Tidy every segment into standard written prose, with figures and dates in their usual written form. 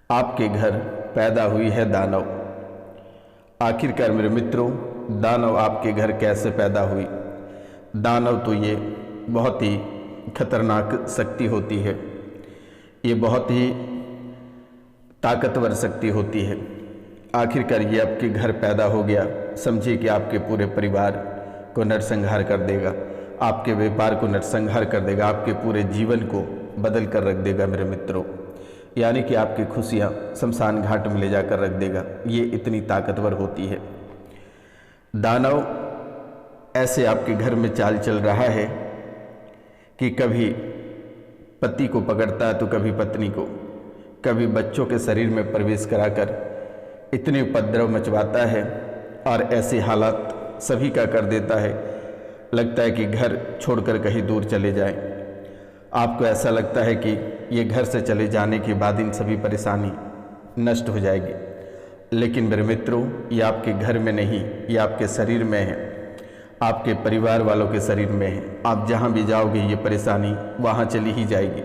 आपके घर पैदा हुई है दानव। आखिरकार मेरे मित्रों, दानव आपके घर कैसे पैदा हुई? दानव तो ये बहुत ही खतरनाक शक्ति होती है, ये बहुत ही ताकतवर शक्ति होती है। आखिरकार ये आपके घर पैदा हो गया, समझिए कि आपके पूरे परिवार को नरसंहार कर देगा, आपके व्यापार को नरसंहार कर देगा, आपके पूरे जीवन को बदल कर रख देगा मेरे मित्रों। यानी कि आपकी खुशियाँ शमशान घाट में ले जाकर रख देगा। ये इतनी ताकतवर होती है। दानव ऐसे आपके घर में चाल चल रहा है कि कभी पति को पकड़ता है तो कभी पत्नी को, कभी बच्चों के शरीर में प्रवेश कराकर इतने उपद्रव मचवाता है और ऐसे हालात सभी का कर देता है, लगता है कि घर छोड़कर कहीं दूर चले जाएं। आपको ऐसा लगता है कि ये घर से चले जाने के बाद इन सभी परेशानी नष्ट हो जाएगी, लेकिन मेरे मित्रों, ये आपके घर में नहीं, ये आपके शरीर में है, आपके परिवार वालों के शरीर में है। आप जहाँ भी जाओगे ये परेशानी वहाँ चली ही जाएगी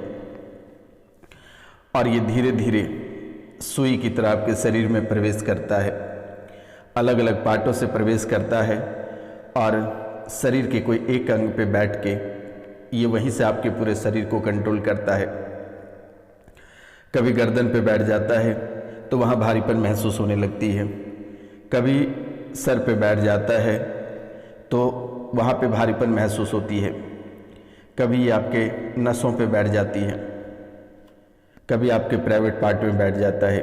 और ये धीरे धीरे सुई की तरह आपके शरीर में प्रवेश करता है, अलग अलग पार्टों से प्रवेश करता है और शरीर के कोई एक अंग पे बैठ के ये वहीं से आपके पूरे शरीर को कंट्रोल करता है। कभी गर्दन पे बैठ जाता है तो वहाँ भारीपन महसूस होने लगती है, कभी सर पे बैठ जाता है तो वहाँ पे भारीपन महसूस होती है, कभी ये आपके नसों पे बैठ जाती है, कभी आपके प्राइवेट पार्ट में बैठ जाता है,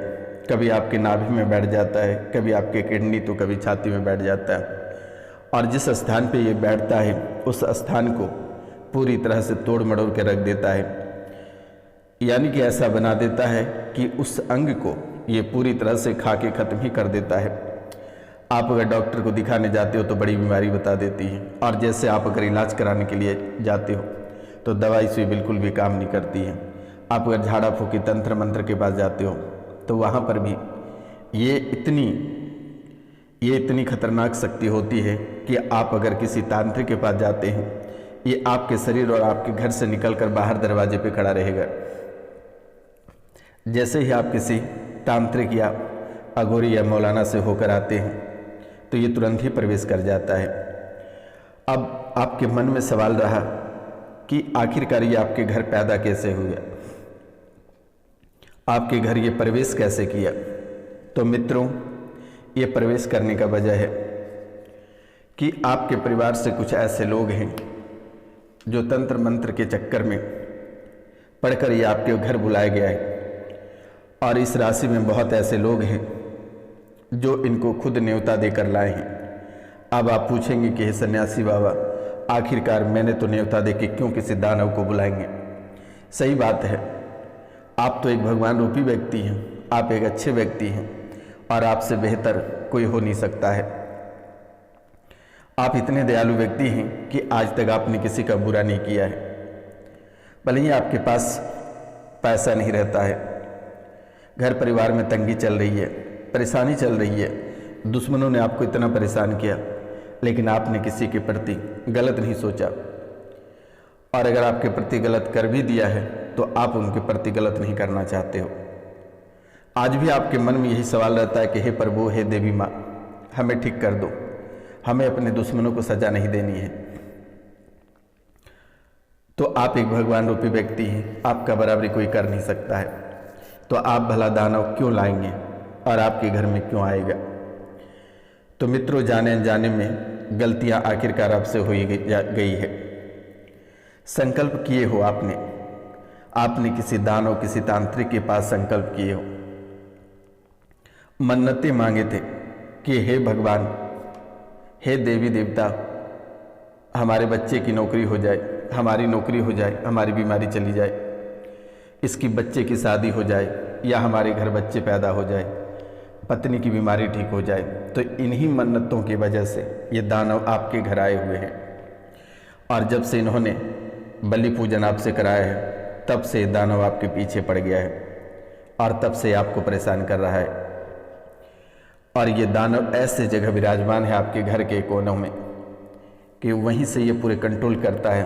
कभी आपके नाभि में बैठ जाता है, कभी आपके किडनी तो कभी छाती में बैठ जाता है। और जिस स्थान पे ये बैठता है उस स्थान को पूरी तरह से तोड़ मड़ोड़ के रख देता है, यानी कि ऐसा बना देता है कि उस अंग को ये पूरी तरह से खा के ख़त्म ही कर देता है। आप अगर डॉक्टर को दिखाने जाते हो तो बड़ी बीमारी बता देती है, और जैसे आप अगर इलाज कराने के लिए जाते हो तो दवाई से बिल्कुल भी काम नहीं करती है। आप अगर झाड़ा फूकी तंत्र मंत्र के पास जाते हो तो वहाँ पर भी ये इतनी खतरनाक शक्ति होती है कि आप अगर किसी तांत्रिक के पास जाते हैं, ये आपके शरीर और आपके घर से निकलकर बाहर दरवाजे पे खड़ा रहेगा। जैसे ही आप किसी तांत्रिक या अघोरी या मौलाना से होकर आते हैं तो ये तुरंत ही प्रवेश कर जाता है। अब आपके मन में सवाल रहा कि आखिरकार ये आपके घर पैदा कैसे हुआ, आपके घर ये प्रवेश कैसे किया? तो मित्रों, ये प्रवेश करने का वजह है कि आपके परिवार से कुछ ऐसे लोग हैं जो तंत्र मंत्र के चक्कर में पढ़कर ये आपके घर बुलाया गया है, और इस राशि में बहुत ऐसे लोग हैं जो इनको खुद न्योता देकर लाए हैं। अब आप पूछेंगे कि हे सन्यासी बाबा, आखिरकार मैंने तो न्योता दे के क्यों किसी दानव को बुलाएंगे? सही बात है, आप तो एक भगवान रूपी व्यक्ति हैं, आप एक अच्छे व्यक्ति हैं और आपसे बेहतर कोई हो नहीं सकता है। आप इतने दयालु व्यक्ति हैं कि आज तक आपने किसी का बुरा नहीं किया है। भले ही आपके पास पैसा नहीं रहता है, घर परिवार में तंगी चल रही है, परेशानी चल रही है, दुश्मनों ने आपको इतना परेशान किया, लेकिन आपने किसी के प्रति गलत नहीं सोचा, और अगर आपके प्रति गलत कर भी दिया है तो आप उनके प्रति गलत नहीं करना चाहते हो। आज भी आपके मन में यही सवाल रहता है कि हे प्रभु, हे देवी माँ, हमें ठीक कर दो, हमें अपने दुश्मनों को सजा नहीं देनी है। तो आप एक भगवान रूपी व्यक्ति हैं, आपका बराबरी कोई कर नहीं सकता है, तो आप भला दानव क्यों लाएंगे और आपके घर में क्यों आएगा? तो मित्रों, जाने अनजाने में गलतियां आखिरकार आपसे हो गई है। संकल्प किए हो आपने किसी दानव, किसी तांत्रिक के पास संकल्प किए हो, मन्नतें मांगे थे कि हे भगवान, हे देवी देवता, हमारे बच्चे की नौकरी हो जाए, हमारी नौकरी हो जाए, हमारी बीमारी चली जाए, इसकी बच्चे की शादी हो जाए, या हमारे घर बच्चे पैदा हो जाए, पत्नी की बीमारी ठीक हो जाए। तो इन्हीं मन्नतों की वजह से ये दानव आपके घर आए हुए हैं, और जब से इन्होंने बलि पूजन आपसे कराया है तब से दानव आपके पीछे पड़ गया है और तब से आपको परेशान कर रहा है। और ये दानव ऐसे जगह विराजमान है आपके घर के कोनों में कि वहीं से ये पूरे कंट्रोल करता है,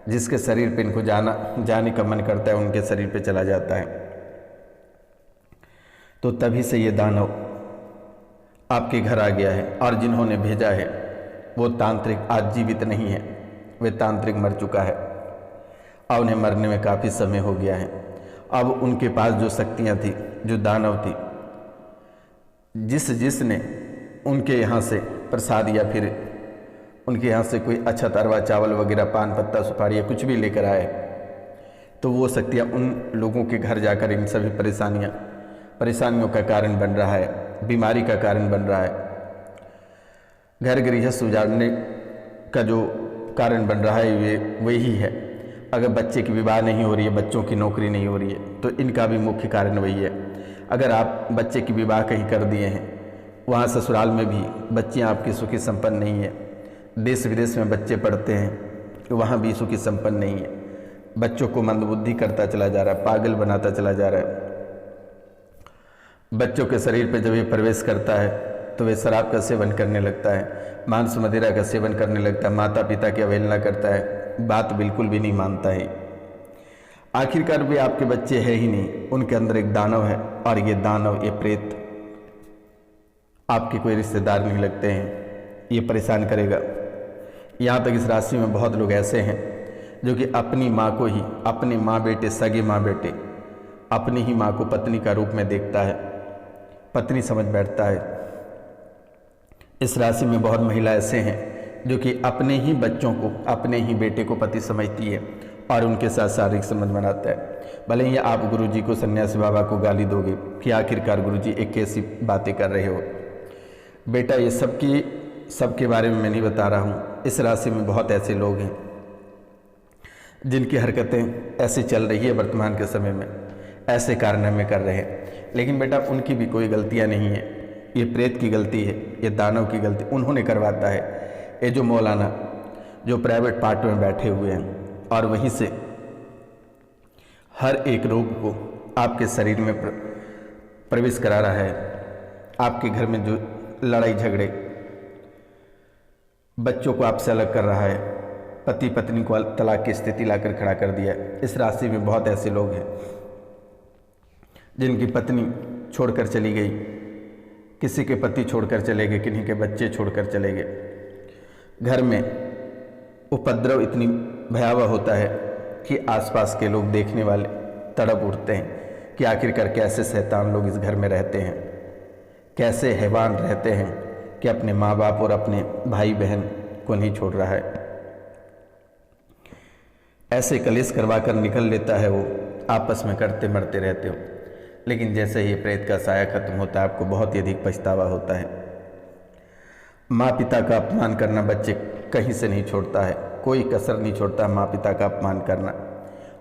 जिसके शरीर पे इनको जाने का मन करता है उनके शरीर पे चला जाता है। तो तभी से ये दानव आपके घर आ गया है। और जिन्होंने भेजा है वो तांत्रिक आज जीवित नहीं है, वे तांत्रिक मर चुका है और उन्हें मरने में काफ़ी समय हो गया है। अब उनके पास जो शक्तियाँ थी, जो दानव थी, जिसने उनके यहाँ से प्रसाद या फिर उनके यहाँ से कोई अच्छा तरवा चावल वगैरह, पान पत्ता सुपारी या कुछ भी लेकर आए, तो वो शक्तियाँ उन लोगों के घर जाकर इन सभी परेशानियों का कारण बन रहा है, बीमारी का कारण बन रहा है, घर गृहस्थ उजाड़ने का जो कारण बन रहा है ये वही है। अगर बच्चे की विवाह नहीं हो रही है, बच्चों की नौकरी नहीं हो रही है, तो इनका भी मुख्य कारण वही है। अगर आप बच्चे की विवाह कहीं कर दिए हैं, वहाँ ससुराल में भी बच्चियाँ आपकी सुखी संपन्न नहीं है, देश विदेश में बच्चे पढ़ते हैं, वहाँ भी सुखी संपन्न नहीं है, बच्चों को मंदबुद्धि करता चला जा रहा है, पागल बनाता चला जा रहा है। बच्चों के शरीर पे जब ये प्रवेश करता है तो वे शराब का सेवन करने लगता है, मांस मदिरा का सेवन करने लगता है, माता पिता की अवहेलना करता है, बात बिल्कुल भी नहीं मानता है। आखिरकार भी आपके बच्चे है ही नहीं, उनके अंदर एक दानव है और ये दानव, ये प्रेत आपके कोई रिश्तेदार नहीं लगते हैं, ये परेशान करेगा। यहाँ तक इस राशि में बहुत लोग ऐसे हैं जो कि अपनी माँ को ही, अपने माँ बेटे, सगे माँ बेटे, अपनी ही माँ को पत्नी का रूप में देखता है, पत्नी समझ बैठता है। इस राशि में बहुत महिला ऐसे हैं जो कि अपने ही बच्चों को, अपने ही बेटे को पति समझती है और उनके साथ शारीरिक संबंध बनाता है। भले ही आप गुरुजी को, सन्यासी बाबा को गाली दोगे कि आखिरकार गुरुजी एक कैसी बातें कर रहे हो। बेटा ये सबके बारे में मैं नहीं बता रहा हूँ। इस राशि में बहुत ऐसे लोग हैं जिनकी हरकतें ऐसी चल रही है वर्तमान के समय में, ऐसे कारनामे कर रहे हैं, लेकिन बेटा उनकी भी कोई गलतियाँ नहीं है, ये प्रेत की गलती है, ये दानव की गलती, उन्होंने करवाता है। ये जो मौलाना जो प्राइवेट पार्ट में बैठे हुए हैं और वहीं से हर एक रोग को आपके शरीर में प्रवेश करा रहा है, आपके घर में जो लड़ाई झगड़े, बच्चों को आपसे अलग कर रहा है, पति पत्नी को तलाक की स्थिति लाकर खड़ा कर दिया। इस राशि में बहुत ऐसे लोग हैं जिनकी पत्नी छोड़कर चली गई, किसी के पति छोड़कर चले गए, किन्हीं के बच्चे छोड़कर चले गए। घर में उपद्रव इतनी भयावह होता है कि आसपास के लोग, देखने वाले तड़प उठते हैं कि आखिरकार कैसे शैतान लोग इस घर में रहते हैं, कैसे हैवान रहते हैं कि अपने माँ बाप और अपने भाई बहन को नहीं छोड़ रहा है। ऐसे कलेश करवा कर निकल लेता है वो, आपस में करते मरते रहते हो। लेकिन जैसे ही प्रेत का साया खत्म होता है, आपको बहुत ही अधिक पछतावा होता है। माँ पिता का अपमान करना बच्चे कहीं से नहीं छोड़ता है, कोई कसर नहीं छोड़ता माँ पिता का अपमान करना,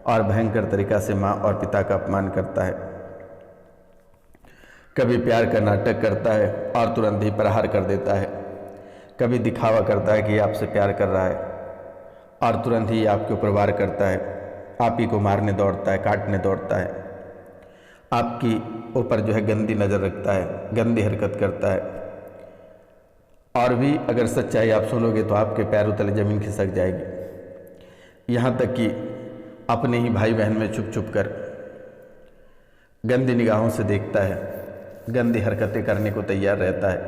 और भयंकर तरीक़ा से माँ और पिता का अपमान करता है। कभी प्यार का नाटक करता है और तुरंत ही प्रहार कर देता है, कभी दिखावा करता है कि आपसे प्यार कर रहा है और तुरंत ही आपके ऊपर वार करता है, आप ही को मारने दौड़ता है, काटने दौड़ता है, आपकी ऊपर जो है गंदी नज़र रखता है, गंदी हरकत करता है। और भी अगर सच्चाई आप सुनोगे तो आपके पैरों तले ज़मीन खिसक जाएगी। यहाँ तक कि अपने ही भाई बहन में छुप छुप कर गंदी निगाहों से देखता है, गंदी हरकतें करने को तैयार रहता है।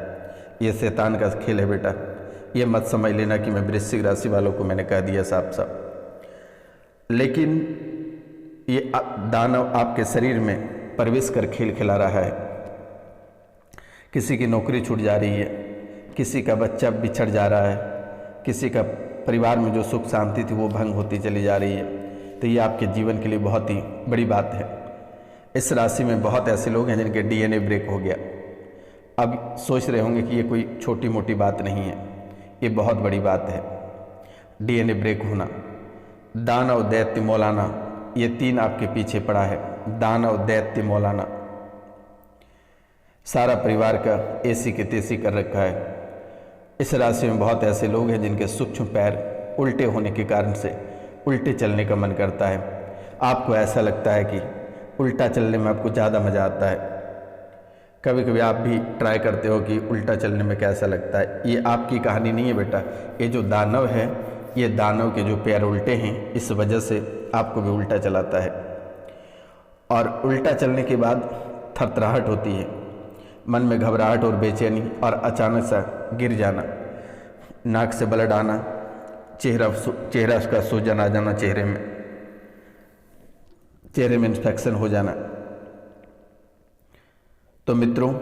ये शैतान का खेल है बेटा, ये मत समझ लेना कि मैं वृश्चिक राशि वालों को मैंने कह दिया साफ साफ। लेकिन ये दानव आपके शरीर में प्रवेश कर खेल खिला रहा है। किसी की नौकरी छूट जा रही है, किसी का बच्चा बिछड़ जा रहा है, किसी का परिवार में जो सुख शांति थी वो भंग होती चली जा रही है, तो ये आपके जीवन के लिए बहुत ही बड़ी बात है। इस राशि में बहुत ऐसे लोग हैं जिनके डीएनए ब्रेक हो गया। अब सोच रहे होंगे कि ये कोई छोटी मोटी बात नहीं है, ये बहुत बड़ी बात है। डीएनए ब्रेक होना, दानव दैत्य मौलाना, ये तीन आपके पीछे पड़ा है। दानव दैत्य मौलाना सारा परिवार का एसी के तेसी कर रखा है। इस राशि में बहुत ऐसे लोग हैं जिनके सूक्ष्म पैर उल्टे होने के कारण से उल्टे चलने का मन करता है। आपको ऐसा लगता है कि उल्टा चलने में आपको ज़्यादा मज़ा आता है। कभी कभी आप भी ट्राई करते हो कि उल्टा चलने में कैसा लगता है। ये आपकी कहानी नहीं है बेटा, ये जो दानव है, ये दानव के जो पैर उल्टे हैं, इस वजह से आपको भी उल्टा चलाता है। और उल्टा चलने के बाद थरथराहट होती है, मन में घबराहट और बेचैनी और अचानक सा गिर जाना, नाक से ब्लड आना, चेहरा उसका सूजन आ जाना, चेहरे में इन्फेक्शन हो जाना। तो मित्रों,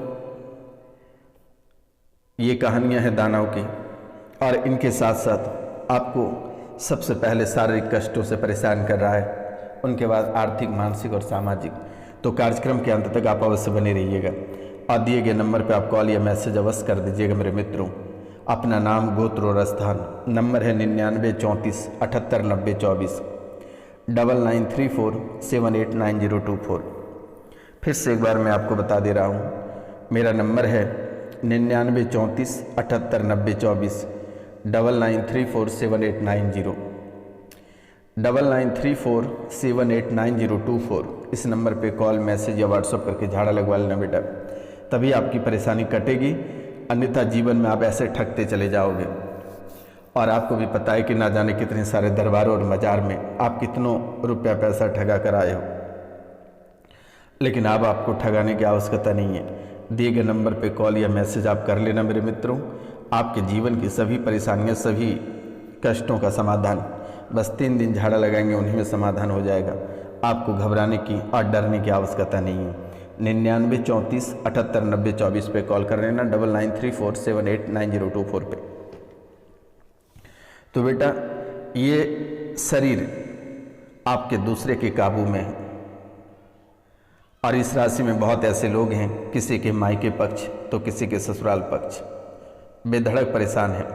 ये कहानियां हैं दानव की, और इनके साथ साथ आपको सबसे पहले शारीरिक कष्टों से परेशान कर रहा है, उनके बाद आर्थिक, मानसिक और सामाजिक। तो कार्यक्रम के अंत तक आप अवश्य बने रहिएगा और दिए गए नंबर पर आप कॉल या मैसेज अवश्य कर दीजिएगा मेरे मित्रों। अपना नाम, गोत्र और स्थान। नंबर है 99 34 78 90 24, 9934789024। फिर से एक बार मैं आपको बता दे रहा हूँ, मेरा नंबर है 99 34 78 90 24, 99347890, 9934789024। इस नंबर पे कॉल, मैसेज या व्हाट्सअप करके झाड़ा लगवा लेना बेटा, तभी आपकी परेशानी कटेगी, अन्यथा जीवन में आप ऐसे ठगते चले जाओगे। और आपको भी पता है कि ना जाने कितने सारे दरबारों और मजार में आप कितनों रुपया पैसा ठगा कर आए हो, लेकिन अब आपको ठगाने की आवश्यकता नहीं है। दिए गए नंबर पे कॉल या मैसेज आप कर लेना मेरे मित्रों, आपके जीवन की सभी परेशानियां, सभी कष्टों का समाधान बस 3 दिन झाड़ा लगाएंगे, उन्हीं में समाधान हो जाएगा। आपको घबराने की और डरने की आवश्यकता नहीं है। 99 34 78 90 24 पे कॉल कर लेना, 9934789024 पे। तो बेटा, ये शरीर आपके दूसरे के काबू में है, और इस राशि में बहुत ऐसे लोग हैं, किसी के मायके पक्ष तो किसी के ससुराल पक्ष, बेधड़क परेशान है।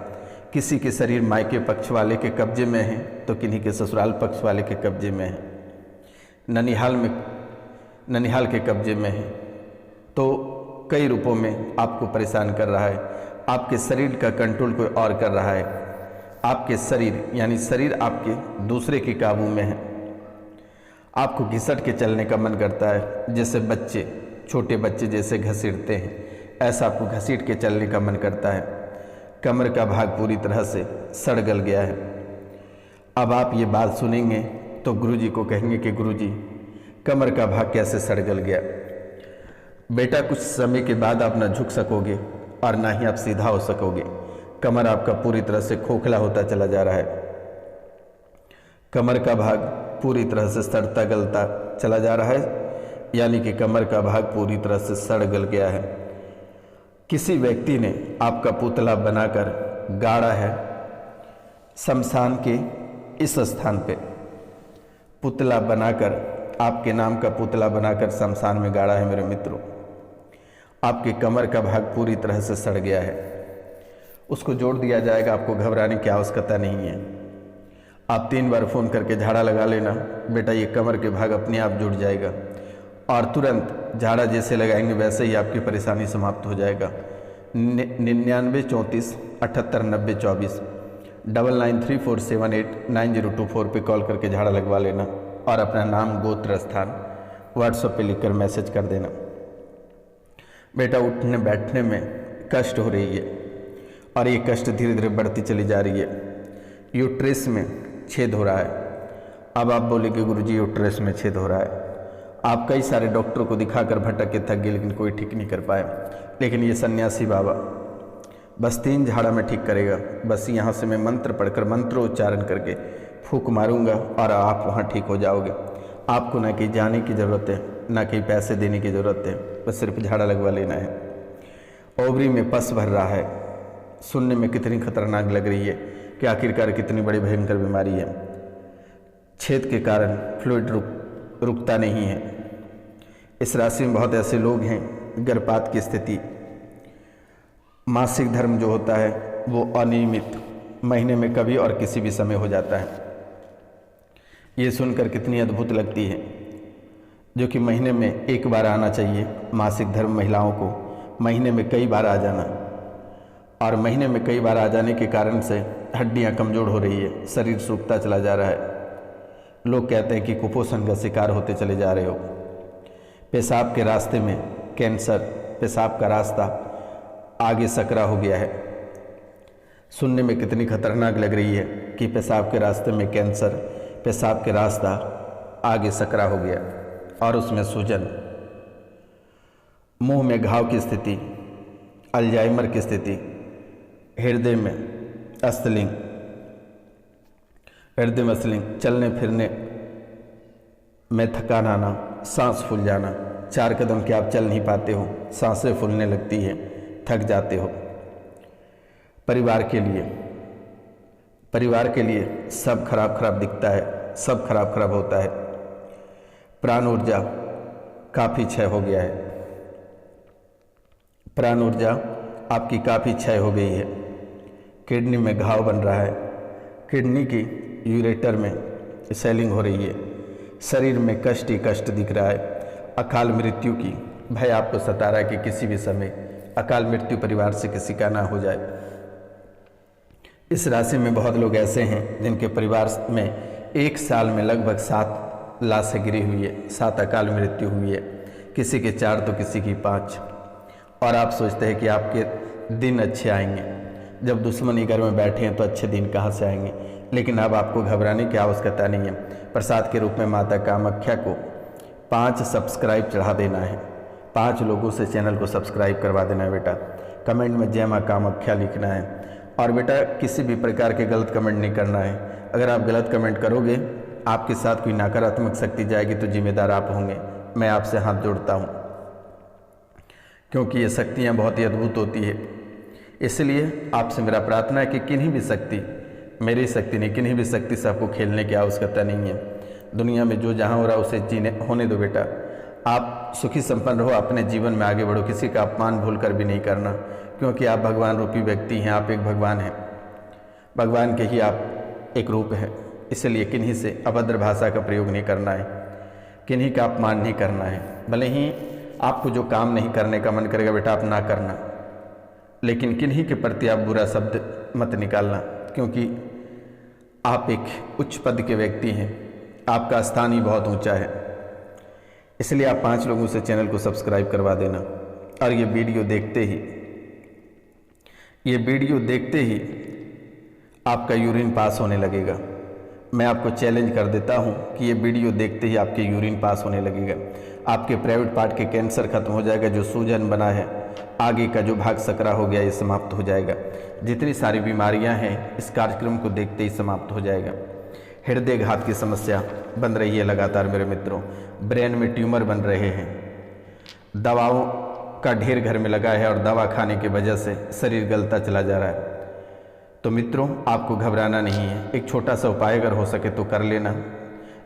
किसी के शरीर मायके पक्ष वाले के कब्जे में है तो किन्हीं के ससुराल पक्ष वाले के कब्जे में है, ननिहाल के कब्जे में है। तो कई रूपों में आपको परेशान कर रहा है। आपके शरीर का कंट्रोल कोई और कर रहा है। आपके शरीर यानी शरीर आपके दूसरे के काबू में है। आपको घिसट के चलने का मन करता है, जैसे बच्चे, छोटे बच्चे जैसे घसीटते हैं, ऐसा आपको घसीट के चलने का मन करता है। कमर का भाग पूरी तरह से सड़ गल गया है। अब आप ये बात सुनेंगे तो गुरुजी को कहेंगे कि गुरुजी, कमर का भाग कैसे सड़ गल गया? बेटा, कुछ समय के बाद आप ना झुक सकोगे और ना ही आप सीधा हो सकोगे। कमर आपका पूरी तरह से खोखला होता चला जा रहा है। कमर का भाग पूरी तरह से सड़ता गलता चला जा रहा है, यानी कि कमर का भाग पूरी तरह से सड़ गल गया है। किसी व्यक्ति ने आपका पुतला बनाकर गाड़ा है शमशान के इस स्थान पे। पुतला बनाकर, आपके नाम का पुतला बनाकर शमशान में गाड़ा है मेरे मित्रों। आपके कमर का भाग पूरी तरह से सड़ गया है, उसको जोड़ दिया जाएगा। आपको घबराने की आवश्यकता नहीं है। आप 3 बार फ़ोन करके झाड़ा लगा लेना बेटा, ये कमर के भाग अपने आप जुड़ जाएगा, और तुरंत झाड़ा जैसे लगाएंगे वैसे ही आपकी परेशानी समाप्त हो जाएगा। 99 34 78 90 24, 9934789024 पे कॉल करके झाड़ा लगवा लेना, और अपना नाम, गोत्र, स्थान व्हाट्सएप पे लिखकर मैसेज कर देना। बेटा, उठने बैठने में कष्ट हो रही है, और ये कष्ट धीरे धीरे बढ़ती चली जा रही है। यूट्रस में छेद हो रहा है। अब आप बोले कि गुरुजी, यूट्रस में छेद हो रहा है। आप कई सारे डॉक्टरों को दिखाकर भटक के थक गए, लेकिन कोई ठीक नहीं कर पाए। लेकिन ये सन्यासी बाबा बस 3 झाड़ा में ठीक करेगा। बस यहाँ से मैं मंत्र पढ़कर, मंत्रोच्चारण करके फूंक मारूंगा और आप वहाँ ठीक हो जाओगे। आपको ना कहीं जाने की ज़रूरत है, ना कहीं पैसे देने की ज़रूरत है, बस सिर्फ झाड़ा लगवा लेना है। ओवरी में पस भर रहा है। सुनने में कितनी खतरनाक लग रही है कि आखिरकार कितनी बड़ी भयंकर बीमारी है। छेद के कारण फ्लूइड रुकता नहीं है। इस राशि में बहुत ऐसे लोग हैं, गर्भपात की स्थिति, मासिक धर्म जो होता है वो अनियमित, महीने में कभी और किसी भी समय हो जाता है। ये सुनकर कितनी अद्भुत लगती है, जो कि महीने में 1 बार आना चाहिए। मासिक धर्म महिलाओं को महीने में कई बार आ जाना, और महीने में कई बार आ जाने के कारण से हड्डियां कमज़ोर हो रही है, शरीर सूखता चला जा रहा है। लोग कहते हैं कि कुपोषण का शिकार होते चले जा रहे हो। पेशाब के रास्ते में कैंसर, पेशाब का रास्ता आगे सकरा हो गया है। सुनने में कितनी खतरनाक लग रही है कि पेशाब के रास्ते में कैंसर, पेशाब के रास्ता आगे सकरा हो गया और उसमें सूजन। मुंह में घाव की स्थिति, अल्जाइमर की स्थिति, हृदय में स्थलिंग, चलने फिरने में थकान आना, सांस फूल जाना, 4 कदम के आप चल नहीं पाते हो, सांसें फूलने लगती है, थक जाते हो। परिवार के लिए सब खराब दिखता है, सब खराब होता है। प्राण ऊर्जा काफ़ी क्षय हो गया है, प्राण ऊर्जा आपकी काफ़ी क्षय हो गई है। किडनी में घाव बन रहा है, किडनी की यूरेटर में स्वेलिंग हो रही है, शरीर में कष्ट ही कष्ट दिख रहा है। अकाल मृत्यु की भय आपको सता रहा है कि किसी भी समय अकाल मृत्यु परिवार से किसी का ना हो जाए। इस राशि में बहुत लोग ऐसे हैं जिनके परिवार में 1 साल में लगभग 7 लाशें गिरी हुई है, 7 अकाल मृत्यु हुई है, किसी के 4 तो किसी की 5। और आप सोचते हैं कि आपके दिन अच्छे आएंगे, जब दुश्मनी घर में बैठे हैं तो अच्छे दिन कहाँ से आएंगे। लेकिन अब आपको घबराने की आवश्यकता नहीं है। प्रसाद के रूप में माता कामाख्या को 5 सब्सक्राइब चढ़ा देना है, 5 लोगों से चैनल को सब्सक्राइब करवा देना है बेटा। कमेंट में जय माँ कामाख्या लिखना है। और बेटा किसी भी प्रकार के गलत कमेंट नहीं करना है। अगर आप गलत कमेंट करोगे, आपके साथ कोई नकारात्मक शक्ति जाएगी तो जिम्मेदार आप होंगे। मैं आपसे हाथ जोड़ता हूँ, क्योंकि ये शक्तियाँ बहुत ही अद्भुत होती है। इसलिए आपसे मेरा प्रार्थना है कि किन्हीं भी शक्ति, मेरी शक्ति नहीं, किन्हीं भी शक्ति से आपको खेलने की आवश्यकता नहीं है। दुनिया में जो जहाँ हो रहा है उसे जीने होने दो बेटा। आप सुखी संपन्न रहो, अपने जीवन में आगे बढ़ो, किसी का अपमान भूल कर भी नहीं करना, क्योंकि आप भगवान रूपी व्यक्ति हैं, आप एक भगवान हैं, भगवान के ही आप एक रूप हैं। इसलिए किन्हीं से अभद्र भाषा का प्रयोग नहीं करना है, किन्हीं का अपमान नहीं करना है। भले ही आपको जो काम नहीं करने का मन करेगा बेटा आप ना करना, लेकिन किन्हीं के प्रति आप बुरा शब्द मत निकालना, क्योंकि आप एक उच्च पद के व्यक्ति हैं, आपका स्थान ही बहुत ऊंचा है। इसलिए आप 5 लोगों से चैनल को सब्सक्राइब करवा देना। और ये वीडियो देखते ही आपका यूरिन पास होने लगेगा। मैं आपको चैलेंज कर देता हूँ कि ये वीडियो देखते ही आपके यूरिन पास होने लगेगा। आपके प्राइवेट पार्ट के कैंसर खत्म हो जाएगा, जो सूजन बना है, आगे का जो भाग सकरा हो गया ये समाप्त हो जाएगा। जितनी सारी बीमारियां हैं इस कार्यक्रम को देखते ही समाप्त हो जाएगा। हृदय घात की समस्या बन रही है लगातार मेरे मित्रों, ब्रेन में ट्यूमर बन रहे हैं, दवाओं का ढेर घर में लगा है और दवा खाने की वजह से शरीर गलता चला जा रहा है। तो मित्रों आपको घबराना नहीं है, एक छोटा सा उपाय अगर हो सके तो कर लेना।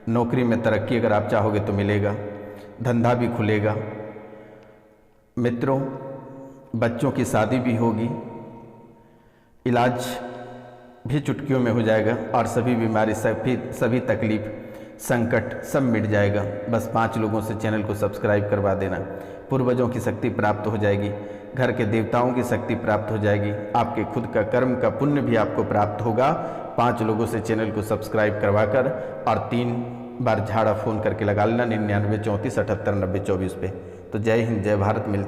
नौकरी में तरक्की अगर आप चाहोगे तो मिलेगा, धंधा भी खुलेगा। मित्रों बच्चों की शादी भी होगी, इलाज भी चुटकियों में हो जाएगा और सभी बीमारी सभी तकलीफ संकट सब मिट जाएगा। बस 5 लोगों से चैनल को सब्सक्राइब करवा देना। पूर्वजों की शक्ति प्राप्त हो जाएगी, घर के देवताओं की शक्ति प्राप्त हो जाएगी, आपके खुद का कर्म का पुण्य भी आपको प्राप्त होगा। 5 लोगों से चैनल को सब्सक्राइब करवाकर और 3 बार झाड़ा फ़ोन करके लगा लेना 99 34 78 90 24 पे। तो जय हिंद, जय भारत। मिलते